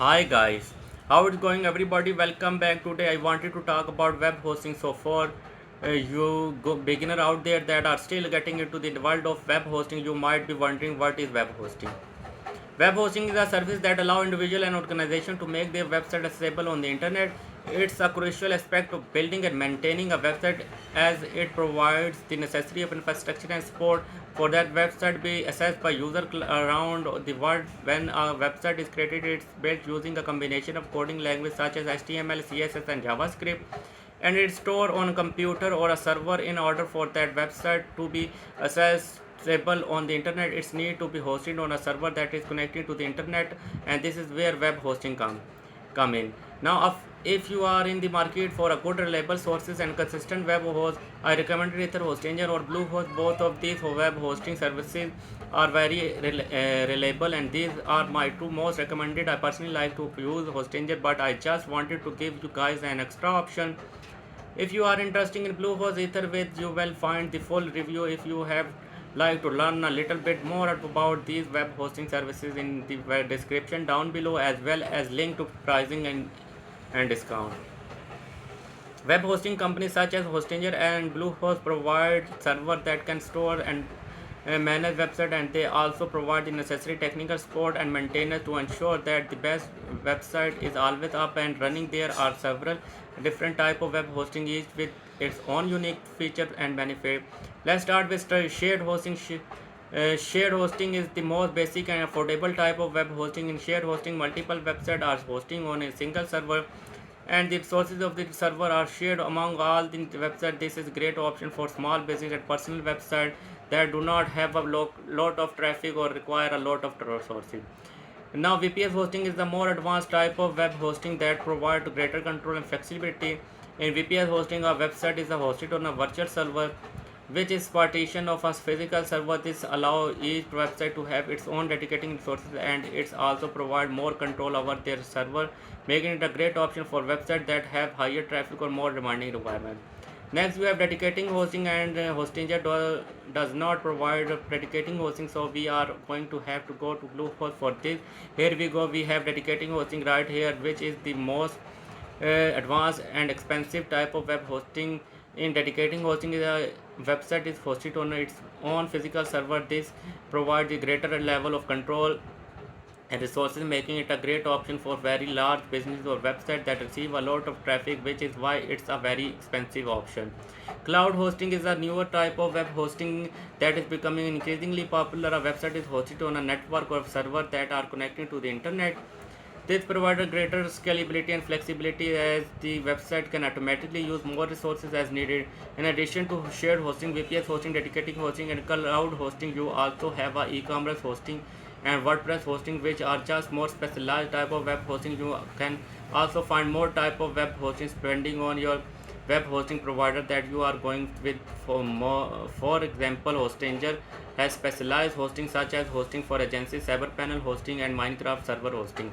Hi guys, how it's going everybody? Welcome back. Today I wanted to talk about web hosting. So for you beginner out there that are still getting into the world of web hosting, you might be wondering what is web hosting. Web hosting is a service that allows individual and organization to make their website accessible on the internet. It's a crucial aspect of building and maintaining a website as it provides the necessary of infrastructure and support for that website be accessed by users around the world. When a website is created, it's built using a combination of coding languages such as HTML, CSS, and JavaScript, and it's stored on a computer or a server. In order for that website to be accessible on the internet, it's need to be hosted on a server that is connected to the internet, and this is where web hosting come in. Now if you are in the market for a good reliable sources and consistent web host, I recommend either Hostinger or Bluehost. Both of these web hosting services are very reliable, and these are my two most recommended. I personally like to use Hostinger, but I just wanted to give you guys an extra option. If you are interested in Bluehost, either way you will find the full review. If you have like to learn a little bit more about these web hosting services in the description down below, as well as link to pricing and discount. Web hosting companies such as Hostinger and Bluehost provide servers that can store and manage website, and they also provide the necessary technical support and maintenance to ensure that the best website is always up and running. There are several different type of web hosting, each with its own unique features and benefit. Let's start with shared hosting. Shared hosting is the most basic and affordable type of web hosting. In shared hosting, multiple websites are hosting on a single server, and the resources of the server are shared among all the website. This is a great option for small business and personal website that do not have a lot of traffic or require a lot of resources. Now VPS hosting is the more advanced type of web hosting that provides greater control and flexibility. In VPS hosting, a website is hosted on a virtual server, which is partition of a physical server. This allows each website to have its own dedicated resources, and it's also provide more control over their server, making it a great option for websites that have higher traffic or more demanding requirements. Next, we have dedicating hosting, and Hostinger does not provide dedicating hosting, so we are going to have to go to Bluehost for this. Here we go, we have dedicating hosting right here, which is the most advanced and expensive type of web hosting. In dedicating hosting, a website is hosted on its own physical server. This provides a greater level of control and resources, making it a great option for very large businesses or websites that receive a lot of traffic, which is why it's a very expensive option. Cloud hosting is a newer type of web hosting that is becoming increasingly popular. A website is hosted on a network of servers that are connected to the internet. This provides greater scalability and flexibility, as the website can automatically use more resources as needed. In addition to shared hosting, VPS hosting, dedicated hosting, and cloud hosting, you also have a e-commerce hosting and WordPress hosting, which are just more specialized type of web hosting. You can also find more type of web hosting depending on your web hosting provider that you are going with. For example, Hostinger has specialized hosting such as hosting for agencies, CyberPanel hosting, and Minecraft server hosting.